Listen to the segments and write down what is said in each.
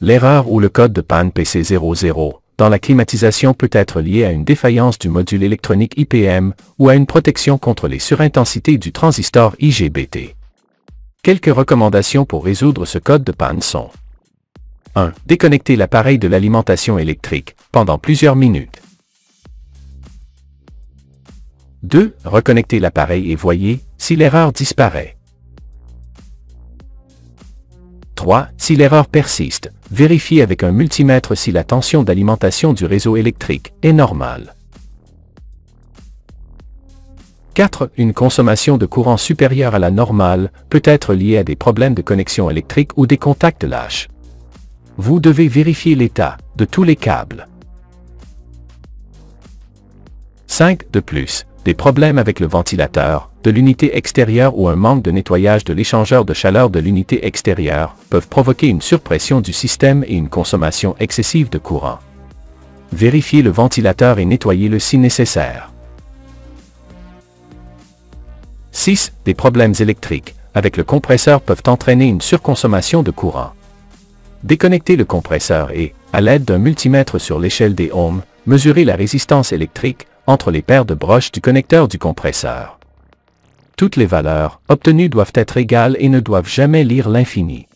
L'erreur ou le code de panne PC00 dans la climatisation peut être lié à une défaillance du module électronique IPM ou à une protection contre les surintensités du transistor IGBT. Quelques recommandations pour résoudre ce code de panne sont: 1. Déconnecter l'appareil de l'alimentation électrique pendant plusieurs minutes. 2. Reconnecter l'appareil et voyez si l'erreur disparaît. 3. Si l'erreur persiste, vérifiez avec un multimètre si la tension d'alimentation du réseau électrique est normale. 4. Une consommation de courant supérieure à la normale peut être liée à des problèmes de connexion électrique ou des contacts lâches. Vous devez vérifier l'état de tous les câbles. 5. De plus, des problèmes avec le ventilateur de l'unité extérieure ou un manque de nettoyage de l'échangeur de chaleur de l'unité extérieure peuvent provoquer une surpression du système et une consommation excessive de courant. Vérifiez le ventilateur et nettoyez-le si nécessaire. 6. Des problèmes électriques avec le compresseur peuvent entraîner une surconsommation de courant. Déconnectez le compresseur et, à l'aide d'un multimètre sur l'échelle des ohms, mesurez la résistance électrique entre les paires de broches du connecteur du compresseur. Toutes les valeurs obtenues doivent être égales et ne doivent jamais lire l'infini.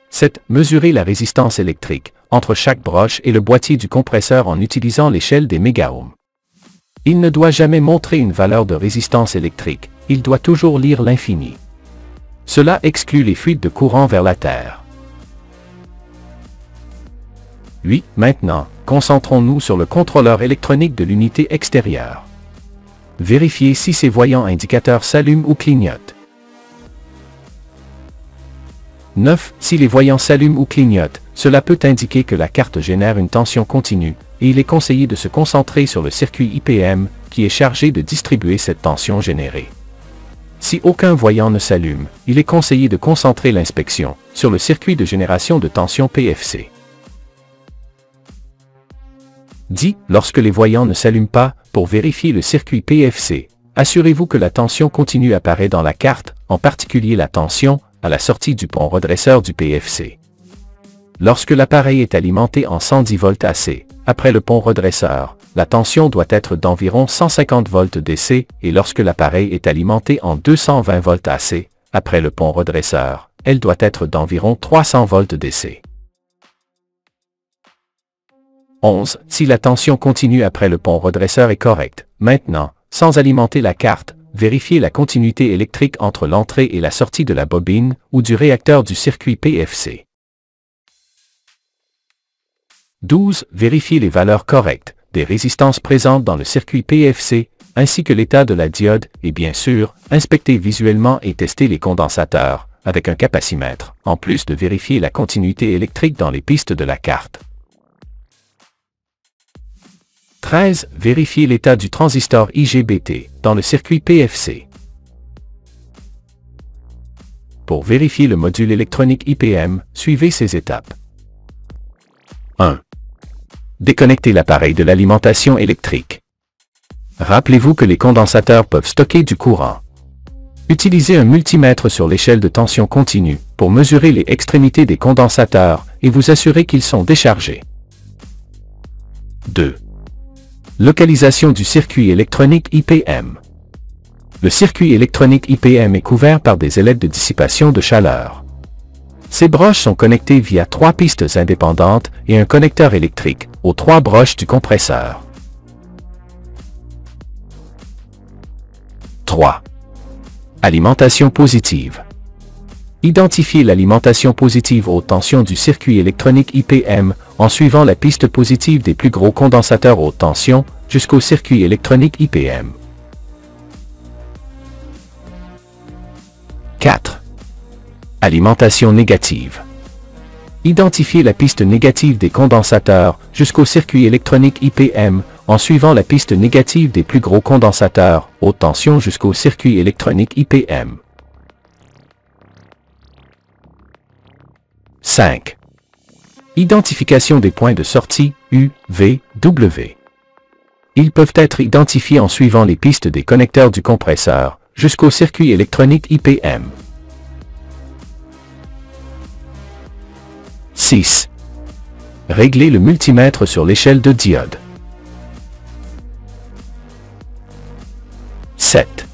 7. Mesurez la résistance électrique entre chaque broche et le boîtier du compresseur en utilisant l'échelle des mégaohms. Il ne doit jamais montrer une valeur de résistance électrique, il doit toujours lire l'infini. Cela exclut les fuites de courant vers la Terre. 8. Maintenant, concentrons-nous sur le contrôleur électronique de l'unité extérieure. Vérifiez si ces voyants indicateurs s'allument ou clignotent. 9. Si les voyants s'allument ou clignotent, cela peut indiquer que la carte génère une tension continue, et il est conseillé de se concentrer sur le circuit IPM, qui est chargé de distribuer cette tension générée. Si aucun voyant ne s'allume, il est conseillé de concentrer l'inspection sur le circuit de génération de tension PFC. 10. Lorsque les voyants ne s'allument pas, pour vérifier le circuit PFC, assurez-vous que la tension continue apparaît dans la carte, en particulier la tension à la sortie du pont redresseur du PFC. Lorsque l'appareil est alimenté en 110 volts AC, après le pont redresseur, la tension doit être d'environ 150 volts DC et lorsque l'appareil est alimenté en 220 volts AC, après le pont redresseur, elle doit être d'environ 300 volts DC. 11. Si la tension continue après le pont redresseur est correcte, maintenant, sans alimenter la carte, vérifiez la continuité électrique entre l'entrée et la sortie de la bobine ou du réacteur du circuit PFC. 12. Vérifiez les valeurs correctes des résistances présentes dans le circuit PFC, ainsi que l'état de la diode, et bien sûr, inspectez visuellement et testez les condensateurs, avec un capacimètre, en plus de vérifier la continuité électrique dans les pistes de la carte. 13. Vérifiez l'état du transistor IGBT dans le circuit PFC. Pour vérifier le module électronique IPM, suivez ces étapes. 1. Déconnectez l'appareil de l'alimentation électrique. Rappelez-vous que les condensateurs peuvent stocker du courant. Utilisez un multimètre sur l'échelle de tension continue pour mesurer les extrémités des condensateurs et vous assurer qu'ils sont déchargés. 2. Localisation du circuit électronique IPM. Le circuit électronique IPM est couvert par des ailettes de dissipation de chaleur. Ces broches sont connectées via 3 pistes indépendantes et un connecteur électrique aux 3 broches du compresseur. 3. Alimentation positive. Identifiez l'alimentation positive aux tensions du circuit électronique IPM en suivant la piste positive des plus gros condensateurs haute tension jusqu'au circuit électronique IPM. 4. Alimentation négative. Identifiez la piste négative des condensateurs jusqu'au circuit électronique IPM en suivant la piste négative des plus gros condensateurs haute tension jusqu'au circuit électronique IPM. 5. Identification des points de sortie U, V, W. Ils peuvent être identifiés en suivant les pistes des connecteurs du compresseur jusqu'au circuit électronique IPM. 6. Régler le multimètre sur l'échelle de diode. 7.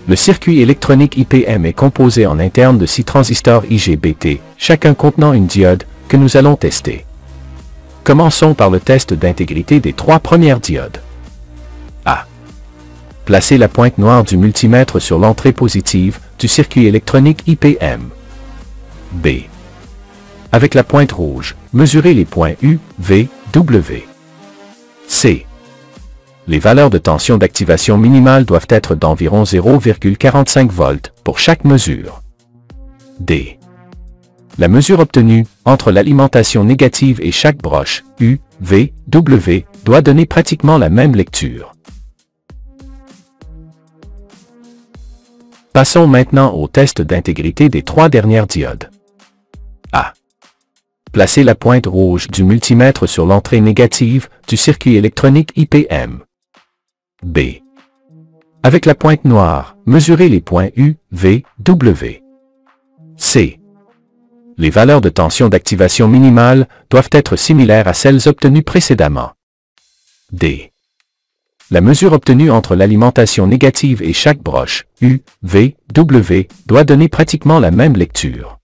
Le circuit électronique IPM est composé en interne de 6 transistors IGBT, chacun contenant une diode, que nous allons tester. Commençons par le test d'intégrité des 3 premières diodes. A. Placez la pointe noire du multimètre sur l'entrée positive du circuit électronique IPM. B. Avec la pointe rouge, mesurez les points U, V, W. C. Les valeurs de tension d'activation minimale doivent être d'environ 0,45 volts pour chaque mesure. D. La mesure obtenue entre l'alimentation négative et chaque broche, U, V, W, doit donner pratiquement la même lecture. Passons maintenant au test d'intégrité des 3 dernières diodes. A. Placez la pointe rouge du multimètre sur l'entrée négative du circuit électronique IPM. B. Avec la pointe noire, mesurez les points U, V, W. C. Les valeurs de tension d'activation minimale doivent être similaires à celles obtenues précédemment. D. La mesure obtenue entre l'alimentation négative et chaque broche, U, V, W, doit donner pratiquement la même lecture.